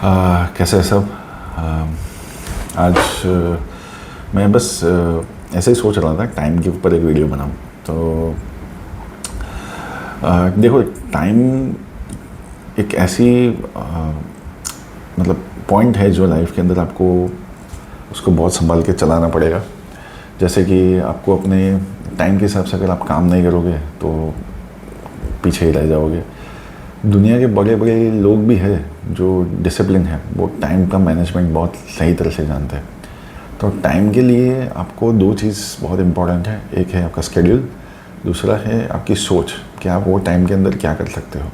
कैसे है सब। आज मैं बस ऐसे ही सोच रहा था टाइम के ऊपर एक वीडियो बनाऊं। तो देखो, टाइम एक ऐसी मतलब पॉइंट है जो लाइफ के अंदर आपको उसको बहुत संभाल के चलाना पड़ेगा। जैसे कि आपको अपने टाइम के हिसाब से अगर आप काम नहीं करोगे तो पीछे ही रह जाओगे। दुनिया के बड़े बड़े लोग भी हैं जो डिसिप्लिन है, वो टाइम का मैनेजमेंट बहुत सही तरह से जानते हैं। तो टाइम के लिए आपको दो चीज़ बहुत इम्पोर्टेंट है। एक है आपका स्केड्यूल, दूसरा है आपकी सोच कि आप वो टाइम के अंदर क्या कर सकते हो।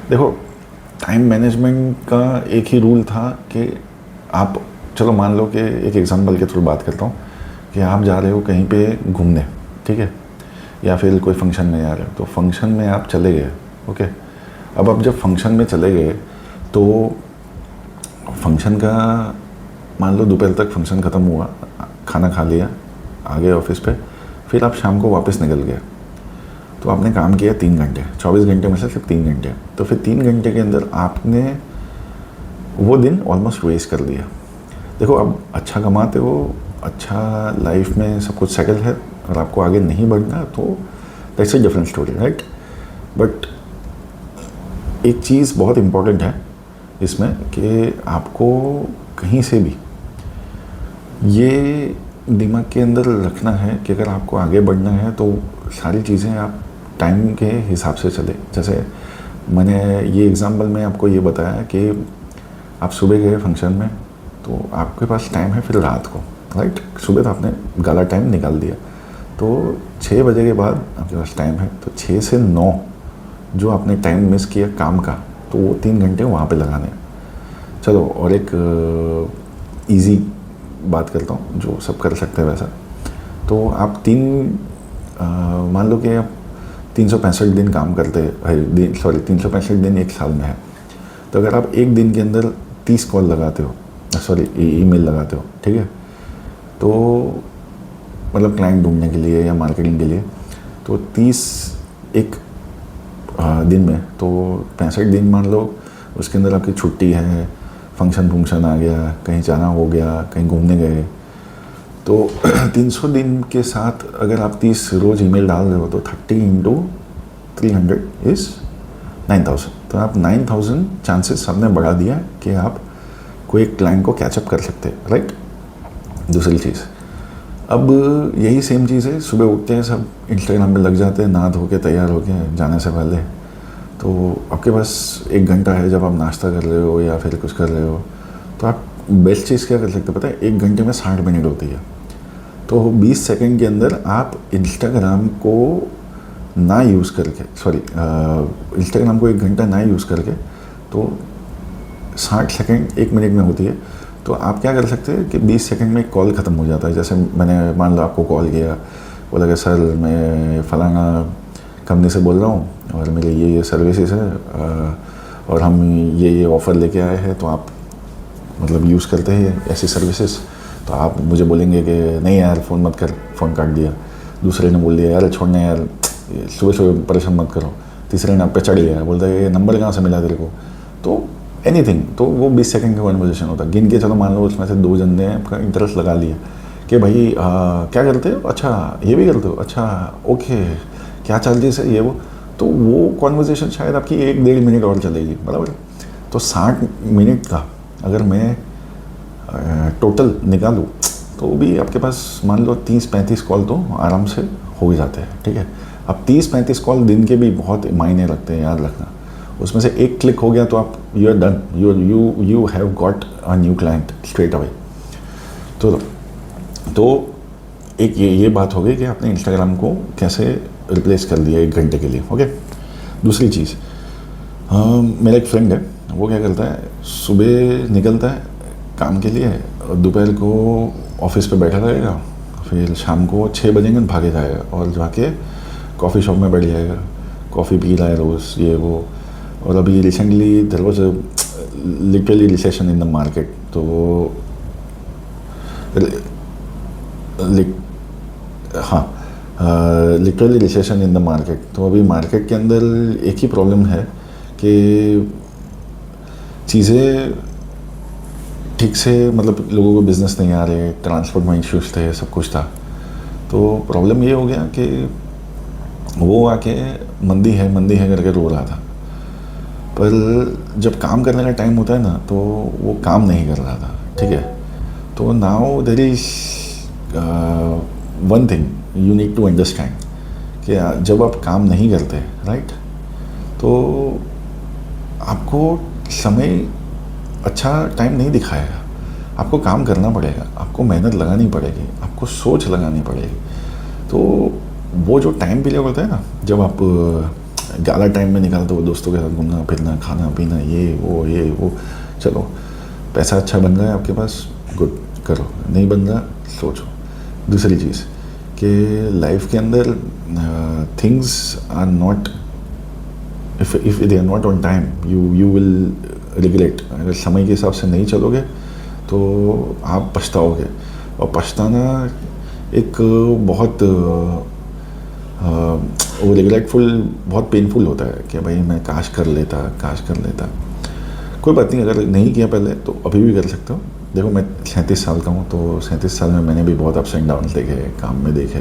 देखो, टाइम मैनेजमेंट का एक ही रूल था कि आप, चलो मान लो कि एक एग्जांपल के थ्रू बात करता हूँ कि आप जा रहे हो कहीं पे घूमने, ठीक है, या फिर कोई फंक्शन में जा रहे हो। तो फंक्शन में आप चले गए, ओके। अब आप जब फंक्शन में चले गए तो फंक्शन का मान लो दोपहर तक फंक्शन ख़त्म हुआ, खाना खा लिया, आ गए ऑफिस पे, फिर आप शाम को वापस निकल गए। तो आपने काम किया 3 घंटे, 24 घंटे में से सिर्फ 3 घंटे। तो फिर 3 घंटे के अंदर आपने वो दिन ऑलमोस्ट वेस्ट कर दिया। देखो, अब अच्छा कमाते हो, अच्छा लाइफ में सब कुछ सेटल है और आपको आगे नहीं बढ़ना, तो that's a different story, right. But एक चीज़ बहुत इम्पॉर्टेंट है इसमें कि आपको कहीं से भी ये दिमाग के अंदर रखना है कि अगर आपको आगे बढ़ना है तो सारी चीज़ें आप टाइम के हिसाब से चले। जैसे मैंने ये एग्जांपल में आपको ये बताया कि आप सुबह गए फंक्शन में, तो आपके पास टाइम है फिर रात को, राइट। सुबह तो आपने गाला टाइम निकाल दिया, तो 6 बजे के बाद आपके पास टाइम है, तो 6 से 9 जो आपने टाइम मिस किया काम का, तो वो 3 घंटे वहाँ पे लगाने हैं। चलो, और एक इजी बात करता हूँ जो सब कर सकते हैं वैसा। तो आप मान लो कि आप 365 दिन काम करते हैं, 365 दिन एक साल में है। तो अगर आप एक दिन के अंदर 30 कॉल लगाते हो, ईमेल लगाते हो, ठीक है, तो मतलब क्लाइंट ढूंढने के लिए या मार्केटिंग के लिए, तो 30 एक दिन में, तो 65 दिन मान लो उसके अंदर आपकी छुट्टी है, फंक्शन आ गया, कहीं जाना हो गया, कहीं घूमने गए, तो 300 दिन के साथ अगर आप 30 रोज़ ईमेल डाल रहे हो तो 30 इंटू 300 इज़ 9000। तो आप 9000 चांसेस हमने बढ़ा दिया कि आप कोई क्लाइंट को कैचअप कर सकते हैं, राइट। दूसरी चीज़, अब यही सेम चीज़ है, सुबह उठते हैं सब इंस्टाग्राम पे लग जाते हैं, नहा धो के तैयार होके जाने से पहले। तो आपके पास 1 घंटा है, जब आप नाश्ता कर रहे हो या फिर कुछ कर रहे हो, तो आप बेस्ट चीज़ क्या कर सकते हो पता है? 1 घंटे में 60 मिनट होती है। तो 20 सेकंड के अंदर आप इंस्टाग्राम को ना यूज़ करके, इंस्टाग्राम को 1 घंटा ना यूज़ करके, तो 60 सेकंड 1 मिनट में होती है। तो आप क्या कर सकते हैं कि 20 सेकंड में कॉल ख़त्म हो जाता है। जैसे मैंने मान लो आपको कॉल किया, बोला कि सर मैं फलाना कंपनी से बोल रहा हूँ और मेरे ये सर्विसेज है और हम ये ऑफ़र लेके आए हैं, तो आप मतलब यूज़ करते हैं ऐसी सर्विसेज। तो आप मुझे बोलेंगे कि नहीं यार फ़ोन मत कर, फ़ोन काट दिया। दूसरे ने बोल दिया यार छोड़ना यार, सुबह सुबह परेशान मत करो। तीसरे ने आप पे चढ़ गया, बोलता है ये नंबर कहाँ से मिला तेरे को। तो एनीथिंग, तो वो 20 सेकंड का कन्वर्सेशन होता है। गिन के चलो मान लो उसमें से 2 जन ने आपका इंटरेस्ट लगा लिया कि भाई क्या करते हो, अच्छा ये भी करते हो, अच्छा ओके, क्या चार्जेस है ये वो। तो वो कॉन्वर्जेसन शायद आपकी 1-1.5 मिनट और चलेगी, बराबर। तो 60 मिनट का अगर मैं टोटल निकालूँ तो भी आपके पास मान लो 30-35 कॉल तो आराम से हो ही जाते हैं, ठीक है। अब 30-35 कॉल दिन के भी बहुत मायने रखते हैं, याद रखना। उसमें से एक क्लिक हो गया तो आप you are done, you have got a new client straight away. तो एक ये बात हो गई कि आपने इंस्टाग्राम को कैसे रिप्लेस कर दिया 1 घंटे के लिए, ओके। दूसरी चीज़, मेरा एक फ्रेंड है, वो क्या करता है, सुबह निकलता है काम के लिए, दोपहर को ऑफिस पे बैठा रहेगा, फिर शाम को 6 बजे भागे जाएगा और जाके कॉफ़ी शॉप में बैठ जाएगा, कॉफ़ी पी रहा है रोज़, ये वो। और अभी recently there was literally recession in the market. तो literally recession in the market. तो अभी मार्केट के अंदर एक ही प्रॉब्लम है कि चीज़ें ठीक से मतलब लोगों को बिज़नेस नहीं आ रहे, ट्रांसपोर्ट में इश्यूज थे, सब कुछ था। तो प्रॉब्लम ये हो गया कि वो आके मंदी है करके रो रहा था, पर जब काम करने का टाइम होता है ना तो वो काम नहीं कर रहा था, ठीक है। तो now there is one thing you need to understand कि जब आप काम नहीं करते, राइट, तो आपको समय अच्छा टाइम नहीं दिखाएगा। आपको काम करना पड़ेगा, आपको मेहनत लगानी पड़ेगी, आपको सोच लगानी पड़ेगी। तो वो जो टाइम पीरियड होता है ना, जब आप ज़्यादा टाइम में निकालते हो दोस्तों के साथ घूमना फिरना, खाना पीना, ये वो, चलो पैसा अच्छा बन रहा है आपके पास, गुड, करो, नहीं बन रहा, सोचो। दूसरी चीज़ कि लाइफ के अंदर things are not, if they are not on time you will regret. अगर समय के हिसाब से नहीं चलोगे तो आप पछताओगे, और पछताना एक बहुत वो रिग्रेटफुल, बहुत पेनफुल होता है कि भाई मैं काश कर लेता। कोई बात नहीं, अगर नहीं किया पहले तो अभी भी कर सकते हो। देखो मैं 37 साल का हूँ, तो 37 साल में मैंने भी बहुत अप्स एंड डाउन्स देखे, काम में देखे,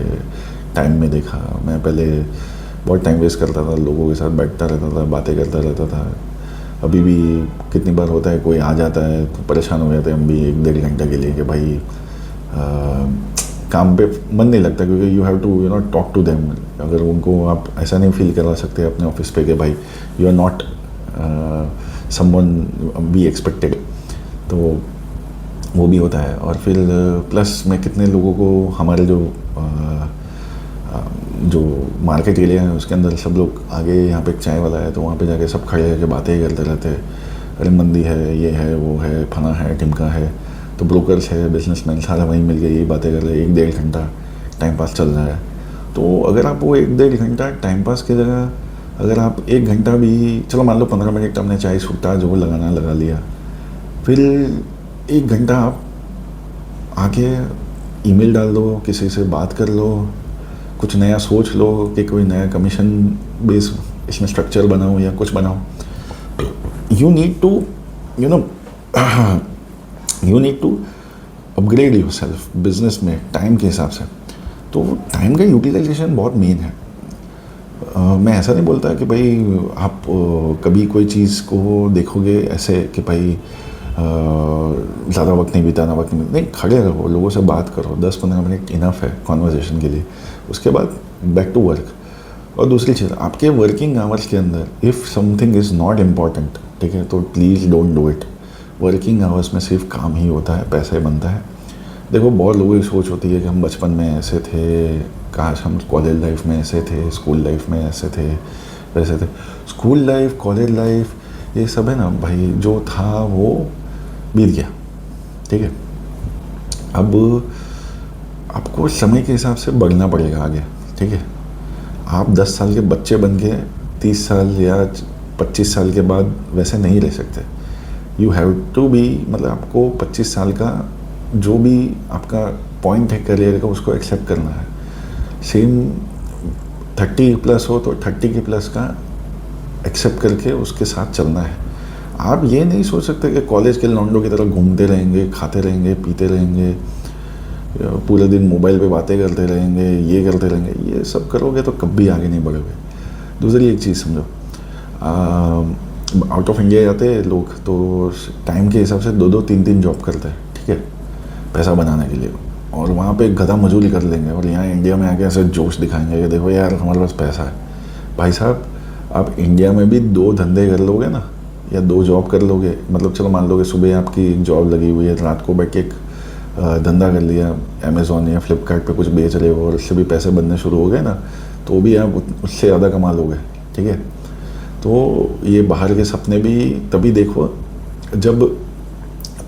टाइम में देखा। मैं पहले बहुत टाइम वेस्ट करता था, लोगों के साथ बैठता रहता था, बातें करता रहता था। अभी भी कितनी बार होता है कोई आ जाता है तो परेशान हो जाते हैं हम भी 1-1.5 घंटे के लिए कि भाई काम पे मन नहीं लगता, क्योंकि you have to talk to them. अगर उनको आप ऐसा नहीं फील करवा सकते अपने ऑफिस पे कि भाई you are not someone be expected, तो वो भी होता है। और फिर प्लस मैं कितने लोगों को, हमारे जो मार्केट एरिया है उसके अंदर सब लोग आगे, यहाँ पे एक चाय वाला है तो वहाँ पे जाके सब खड़े होकर बातें करते रहते हैं, अरे मंदी है, ये है, वो है, फना है, टिमका है। तो ब्रोकर्स है, बिजनेसमैन, सारा वहीं मिल के यही बातें कर रहे हैं, 1-1.5 घंटा टाइम पास चल रहा है। तो अगर आप वो 1-1.5 घंटा टाइम पास की जगह, अगर आप 1 घंटा भी, चलो मान लो 15 मिनट हमने चाय सूखता जो लगाना लगा लिया, फिर 1 घंटा आप आके ईमेल डाल दो, किसी से बात कर लो, कुछ नया सोच लो कि कोई नया कमीशन बेस इसमें स्ट्रक्चर बनाओ या कुछ बनाओ। You need to you need to upgrade yourself business में टाइम के हिसाब से। तो टाइम का यूटिलाइजेशन बहुत मेन है। मैं ऐसा नहीं बोलता कि भाई आप कभी कोई चीज़ को देखोगे ऐसे कि भाई ज़्यादा वक्त नहीं बिताना, नहीं, खड़े रहो, लोगों से बात करो, 10-15 मिनट इनफ है कॉन्वर्जेशन के लिए। उसके बाद बैक टू वर्क। और दूसरी चीज़, आपके वर्किंग आवर्स के अंदर if something is not important, ठीक है, तो please don't do it. Working hours में सिर्फ काम ही होता है, पैसा ही बनता है। देखो बहुत लोगों की सोच होती है कि हम बचपन में ऐसे थे, काश हम कॉलेज लाइफ में ऐसे थे, स्कूल लाइफ में ऐसे थे, वैसे थे। स्कूल लाइफ, कॉलेज लाइफ, ये सब है ना भाई, जो था वो बीत गया, ठीक है। अब आपको समय के हिसाब से बढ़ना पड़ेगा आगे, ठीक है। आप 10 साल के बच्चे बन के 30 साल या 25 साल के बाद वैसे नहीं रह सकते। यू हैव टू बी, मतलब आपको 25 साल का जो भी आपका पॉइंट है करियर का, उसको एक्सेप्ट करना है। सेम 30 प्लस हो तो 30 के प्लस का एक्सेप्ट करके उसके साथ चलना है। आप ये नहीं सोच सकते कि कॉलेज के लौंडों की तरह घूमते रहेंगे, खाते रहेंगे, पीते रहेंगे, पूरे दिन मोबाइल पे बातें करते रहेंगे, ये करते रहेंगे। ये सब करोगे तो कभी आगे नहीं बढ़ोगे। दूसरी एक चीज़ समझो, आउट ऑफ इंडिया जाते हैं लोग तो टाइम के हिसाब से 2-2, 3-3 जॉब करते हैं, ठीक है, पैसा बनाने के लिए। और वहाँ पे गधा मजदूरी कर लेंगे, और यहाँ इंडिया में आके ऐसे जोश दिखाएंगे कि देखो यार हमारे पास पैसा है। भाई साहब, आप इंडिया में भी 2 धंधे कर लोगे ना, या 2 जॉब कर लोगे, मतलब चलो मान लो कि सुबह आपकी एक जॉब लगी हुई है, रात को बैठ के एक धंधा कर लिया, अमेज़ॉन या फ्लिपकार्ट पे कुछ बेच रहे हो और उससे भी पैसे बनने शुरू हो गए ना, तो भी आप उससे ज़्यादा कमा लोगे, ठीक है। तो ये बाहर के सपने भी तभी देखो जब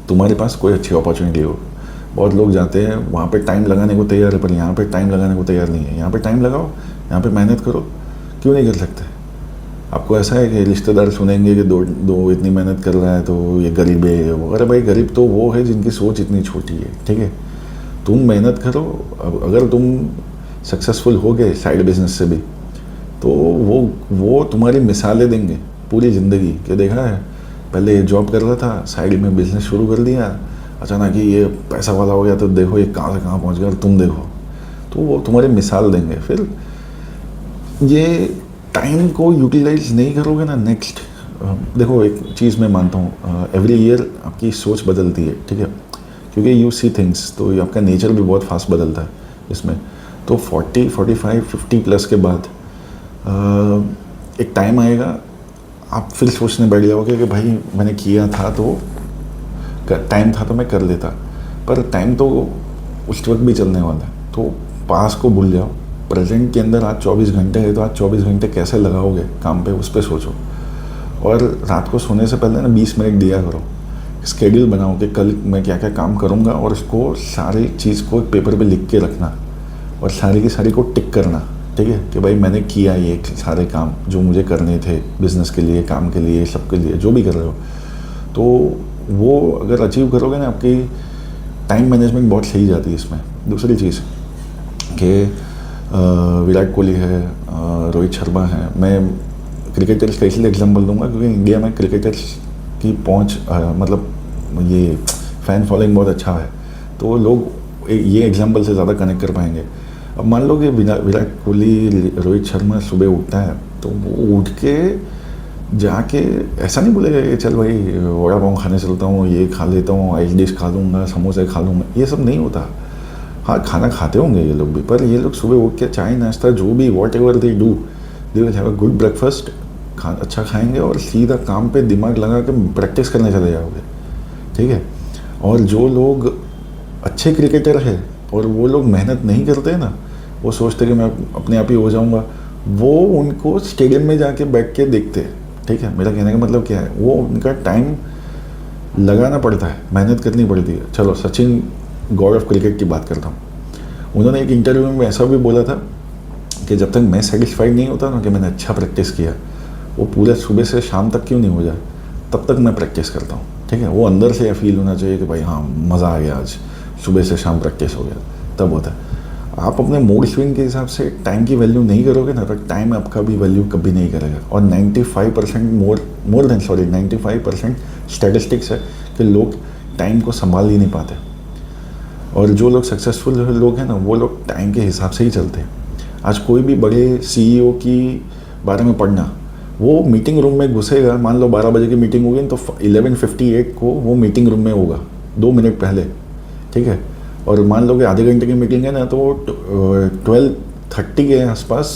तुम्हारे पास कोई अच्छी अपॉर्चुनिटी हो। बहुत लोग जाते हैं वहाँ पे टाइम लगाने को तैयार है, पर यहाँ पे टाइम लगाने को तैयार नहीं है। यहाँ पे टाइम लगाओ, यहाँ पे मेहनत करो, क्यों नहीं कर सकते। आपको ऐसा है कि रिश्तेदार सुनेंगे कि दो इतनी मेहनत कर रहा है तो ये गरीब है, वो, अरे भाई गरीब तो वो है जिनकी सोच इतनी छोटी है, ठीक है। तुम मेहनत करो, अगर तुम सक्सेसफुल हो गए साइड बिजनेस से भी, तो वो तुम्हारी मिसालें देंगे पूरी ज़िंदगी कि देखा है पहले ये जॉब कर रहा था, साइड में बिजनेस शुरू कर दिया, अचानक ही ये पैसा वाला हो गया, तो देखो ये कहाँ से कहाँ पहुँच गया और तुम देखो। तो वो तुम्हारे मिसाल देंगे। फिर ये टाइम को यूटिलाइज नहीं करोगे ना, नेक्स्ट देखो एक चीज़ मैं मानता हूँ, एवरी ईयर आपकी सोच बदलती है, ठीक है, क्योंकि यू सी थिंग्स, तो आपका नेचर भी बहुत फास्ट बदलता है इसमें। तो 40, 45, 50 प्लस के बाद एक टाइम आएगा, आप फिर सोचने बैठ जाओगे कि भाई मैंने किया था तो टाइम था तो मैं कर लेता, पर टाइम तो उस वक्त भी चलने वाला है। तो पास को भूल जाओ, प्रेजेंट के अंदर आज 24 घंटे है, तो आज 24 घंटे कैसे लगाओगे काम पे, उस पर सोचो। और रात को सोने से पहले ना 20 मिनट दिया करो, स्केड्यूल बनाओ कि कल मैं क्या क्या काम करूँगा, और उसको सारी चीज़ को पेपर पे लिख के रखना और सारी की सारी को टिक करना, ठीक है, कि भाई मैंने किया ये सारे काम जो मुझे करने थे, बिज़नेस के लिए, काम के लिए, सबके लिए, जो भी कर रहे हो। तो वो अगर अचीव करोगे ना, आपकी टाइम मैनेजमेंट बहुत सही जाती है इसमें। दूसरी चीज़ कि विराट कोहली है, रोहित शर्मा है, मैं क्रिकेटर्स का इसलिए एग्जाम्पल दूंगा क्योंकि इंडिया में क्रिकेटर्स की पहुंच मतलब ये फ़ैन फॉलोइंग बहुत अच्छा है, तो लोग ये एग्जाम्पल से ज़्यादा कनेक्ट कर पाएंगे। अब मान लो कि विराट कोहली, रोहित शर्मा सुबह उठता है, तो वो उठ के जाके ऐसा नहीं बोलेगा कि चल भाई वड़ा पाव खाने चलता हूँ, ये खा लेता हूँ, आइस डिश खा लूँगा, समोसे खा लूँगा, ये सब नहीं होता। हाँ, खाना खाते होंगे ये लोग भी, पर ये लोग सुबह उठ के चाय नाश्ता जो भी what ever they do, they will have a good breakfast, अच्छा खाएंगे और सीधा काम पे दिमाग लगा के प्रैक्टिस करने चले जाओगे, ठीक है। और जो लोग अच्छे क्रिकेटर हैं और वो लोग मेहनत नहीं करते ना, वो सोचते कि मैं अपने आप ही हो जाऊंगा, वो उनको स्टेडियम में जाके बैठ के देखते हैं, ठीक है। मेरा कहने का मतलब क्या है, वो उनका टाइम लगाना पड़ता है, मेहनत करनी पड़ती है। चलो सचिन, गॉड ऑफ क्रिकेट की बात करता हूँ, उन्होंने एक इंटरव्यू में ऐसा भी बोला था कि जब तक मैं सेटिस्फाइड नहीं होता ना कि मैंने अच्छा प्रैक्टिस किया, वो पूरे सुबह से शाम तक क्यों नहीं हो जाए, तब तक मैं प्रैक्टिस करता हूँ, ठीक है। वो अंदर से फील होना चाहिए कि भाई हाँ मज़ा आ गया, आज सुबह से शाम प्रैक्टिस हो गया, तब होता है। आप अपने मूड स्विंग के हिसाब से टाइम की वैल्यू नहीं करोगे ना, तो टाइम आपका भी वैल्यू कभी नहीं करेगा। और 95% मोर देन 95% स्टैटिस्टिक्स है कि लोग टाइम को संभाल ही नहीं पाते। और जो लोग सक्सेसफुल लोग हैं ना, वो लोग टाइम के हिसाब से ही चलते हैं। आज कोई भी बड़े CEO की बारे में पढ़ना, वो मीटिंग रूम में घुसेगा, मान लो 12 बजे की मीटिंग होगी तो 11:58 को वो मीटिंग रूम में होगा, 2 मिनट पहले, ठीक है। और मान लो कि आधे घंटे की मीटिंग है ना, तो 12:30 के आसपास,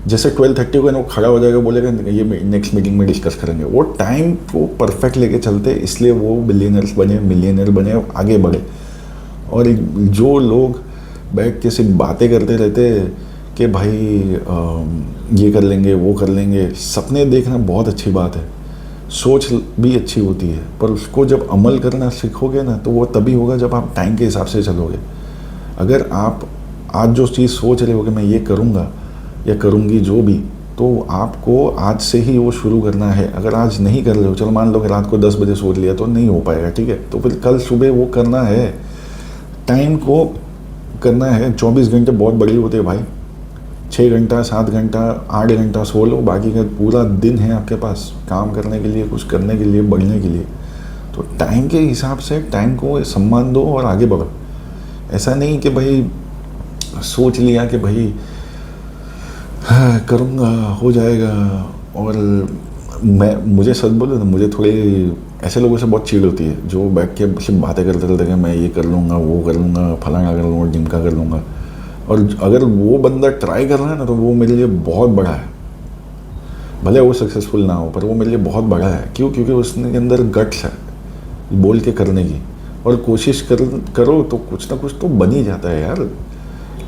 जैसे 12:30 को ना वो खड़ा हो जाएगा, बोलेगा ये नेक्स्ट मीटिंग में डिस्कस करेंगे। वो टाइम को परफेक्ट लेके चलते, इसलिए वो बिलियनर्स बने, मिलियनर बने, आगे बढ़े। और जो लोग बैठ के सिर्फ बातें करते रहते कि भाई ये कर लेंगे, वो कर लेंगे, सपने देखना बहुत अच्छी बात है, सोच भी अच्छी होती है, पर उसको जब अमल करना सीखोगे ना, तो वो तभी होगा जब आप टाइम के हिसाब से चलोगे। अगर आप आज जो चीज़ सोच रहे हो कि मैं ये करूँगा या करूँगी जो भी, तो आपको आज से ही वो शुरू करना है। अगर आज नहीं कर रहे हो, चलो मान लो कि रात को 10 बजे सोच लिया तो नहीं हो पाएगा, ठीक है, तो फिर कल सुबह वो करना है। टाइम को करना है। 24 घंटे बहुत बड़ी होते हैं भाई, 6 घंटा, 7 घंटा, 8 घंटा सो लो, बाकी का पूरा दिन है आपके पास काम करने के लिए, कुछ करने के लिए, बढ़ने के लिए। तो टाइम के हिसाब से टाइम को सम्मान दो और आगे बढ़ो। ऐसा नहीं कि भाई सोच लिया कि भाई करूँगा, हो जाएगा। और मुझे सच बोलो तो मुझे थोड़ी ऐसे लोगों से बहुत चिढ़ होती है जो बैठ के सिर्फ बातें करते रहते हैं, मैं ये कर लूँगा, वो कर लूँगा, फलाना कर लूँगा, ढिमका कर लूँगा। और अगर वो बंदा ट्राई कर रहा है ना, तो वो मेरे लिए बहुत बड़ा है। भले वो सक्सेसफुल ना हो, पर वो मेरे लिए बहुत बड़ा है। क्यों? क्योंकि उसके अंदर गट्स है बोल के करने की। और कोशिश करो तो कुछ ना कुछ तो बन ही जाता है यार,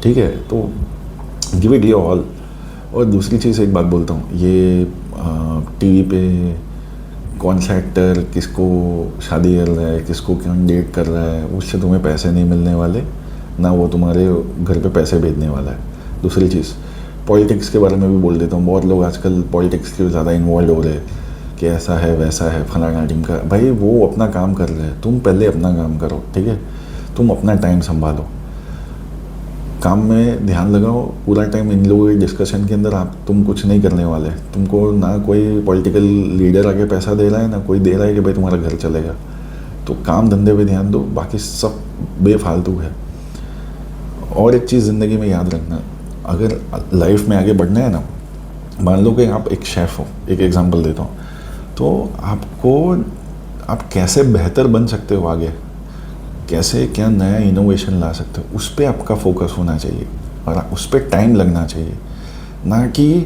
ठीक है। तो गिव इट योर ऑल। और दूसरी चीज़ एक बात बोलता हूँ, ये टीवी पे कौन सा एक्टर किसको शादी कर रहा है, किसको कौन डेट कर रहा है, उससे तुम्हें पैसे नहीं मिलने वाले, ना वो तुम्हारे घर पे पैसे भेजने वाला है। दूसरी चीज़, पॉलिटिक्स के बारे में भी बोल देता हूँ। बहुत लोग आजकल पॉलिटिक्स के ज़्यादा इन्वॉल्व हो रहे हैं कि ऐसा है वैसा है फलाना ढिमका। भाई वो अपना काम कर रहे हैं, तुम पहले अपना काम करो, ठीक है। तुम अपना टाइम संभालो। काम में ध्यान लगाओ पूरा टाइम। इन लोगों के डिस्कशन के अंदर तुम कुछ नहीं करने वाले। तुमको ना कोई पॉलिटिकल लीडर आके पैसा दे रहा है, ना कोई दे रहा है कि भाई तुम्हारा घर चलेगा। तो काम धंधे पे ध्यान दो, बाकी सब बेफालतू है। और एक चीज़ ज़िंदगी में याद रखना, अगर लाइफ में आगे बढ़ना है ना, मान लो कि आप एक शेफ़ हो, एक एग्जांपल देता हूँ, तो आप कैसे बेहतर बन सकते हो आगे, कैसे क्या नया इनोवेशन ला सकते हो, उस पर आपका फोकस होना चाहिए और उस पर टाइम लगना चाहिए। ना कि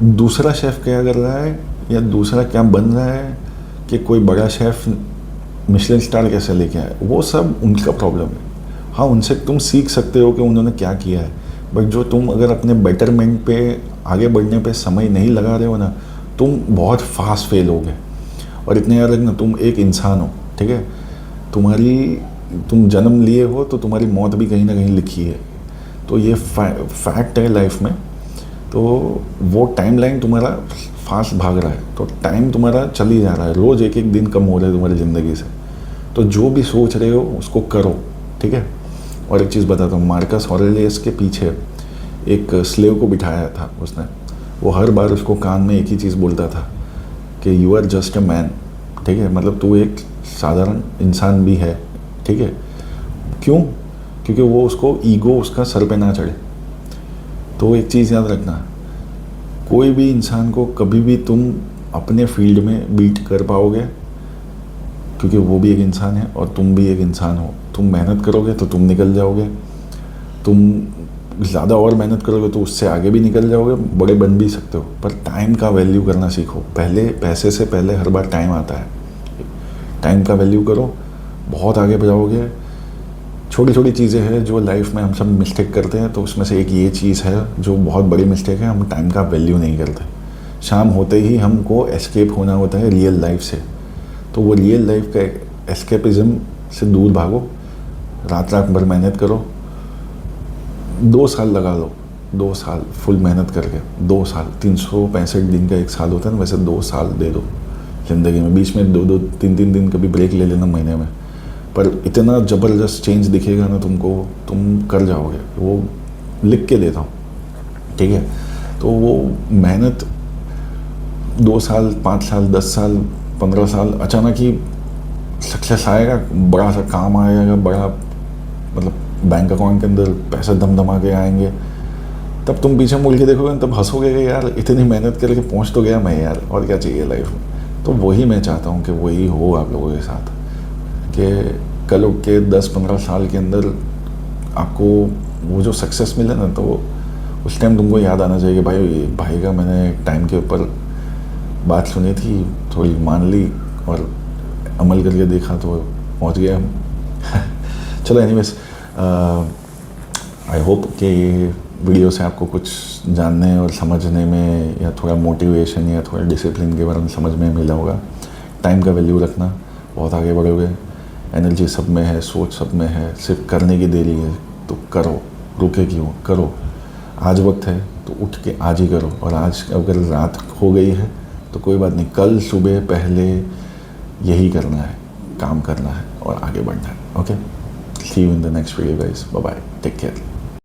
दूसरा शेफ़ क्या कर रहा है या दूसरा क्या बन रहा है, कि कोई बड़ा शेफ़ मिशेलिन स्टार कैसे लेके आए, वो सब उनका प्रॉब्लम है। हाँ, उनसे तुम सीख सकते हो कि उन्होंने क्या किया है, बट जो तुम अगर अपने बेटरमेंट पे आगे बढ़ने पे समय नहीं लगा रहे हो ना, तुम बहुत फास्ट फेल होगे। और इतने याद रखना, तुम एक इंसान हो, ठीक है। तुम जन्म लिए हो तो तुम्हारी मौत भी कहीं ना कहीं लिखी है। तो ये फैक्ट है लाइफ में। तो वो टाइमलाइन तुम्हारा फास्ट भाग रहा है, तो टाइम तुम्हारा चल ही जा रहा है, रोज़ एक एक दिन कम हो रहा है तुम्हारी ज़िंदगी से। तो जो भी सोच रहे हो उसको करो, ठीक है। और एक चीज़ बताता हूँ, मार्कस ऑरेलियस के पीछे एक स्लेव को बिठाया था उसने। वो हर बार उसको कान में एक ही चीज़ बोलता था कि you are just a man, ठीक है। मतलब तू एक साधारण इंसान भी है, ठीक है। क्यों? क्योंकि वो उसको ईगो उसका सर पे ना चढ़े। तो एक चीज़ याद रखना, कोई भी इंसान को कभी भी तुम अपने फील्ड में बीट कर पाओगे, क्योंकि वो भी एक इंसान है और तुम भी एक इंसान हो। तुम मेहनत करोगे तो तुम निकल जाओगे, तुम ज़्यादा और मेहनत करोगे तो उससे आगे भी निकल जाओगे, बड़े बन भी सकते हो। पर टाइम का वैल्यू करना सीखो। पहले पैसे से पहले हर बार टाइम आता है। टाइम का वैल्यू करो, बहुत आगे बढ़ाओगे। छोटी छोटी चीज़ें हैं जो लाइफ में हम सब मिस्टेक करते हैं, तो उसमें से एक ये चीज़ है जो बहुत बड़ी मिस्टेक है, हम टाइम का वैल्यू नहीं करते। शाम होते ही हमको एस्केप होना होता है रियल लाइफ से। तो वो रियल लाइफ का एस्केपिज्म से दूर भागो, रात भर मेहनत करो। 2 साल लगा लो, 2 साल फुल मेहनत करके, 2 साल, 365 दिन का एक साल होता है ना, वैसे 2 साल दे दो ज़िंदगी में। बीच में 2-2, 3-3 दिन कभी ब्रेक ले लेना महीने में, पर इतना ज़बरदस्त चेंज दिखेगा ना तुमको, तुम कर जाओगे। वो लिख के देता हूँ, ठीक है। तो वो मेहनत 2 साल, 5 साल, 10 साल, 15 साल, अचानक ही सक्सेस आएगा, बड़ा सा काम आएगा, बड़ा मतलब बैंक अकाउंट के अंदर पैसे धमा के आएंगे। तब तुम पीछे मुड़ के देखोगे, तब हंसोगे कि यार इतनी मेहनत करके पहुंच तो गया मैं यार, और क्या चाहिए लाइफ में। तो वही मैं चाहता हूँ कि वही हो आप लोगों के साथ, कि कल के 10-15 साल के अंदर आपको वो जो सक्सेस मिले ना, तो उस टाइम तुमको याद आना चाहिए कि भाई का मैंने टाइम के ऊपर बात सुनी थी, थोड़ी मान ली और अमल करके देखा तो पहुंच गया हम। चलो एनीवेज, आई होप कि ये वीडियो से आपको कुछ जानने और समझने में, या थोड़ा मोटिवेशन या थोड़ा डिसिप्लिन के बारे में समझ में मिला होगा। टाइम का वैल्यू रखना, बहुत आगे बढ़ोगे। एनर्जी सब में है, सोच सब में है, सिर्फ करने की देरी है। तो करो, रुके क्यों, करो। आज वक्त है तो उठ के आज ही करो। और आज अगर रात हो गई है तो कोई बात नहीं, कल सुबह पहले यही करना है, काम करना है और आगे बढ़ना है। Okay, see you in the next video guys, bye bye, take care.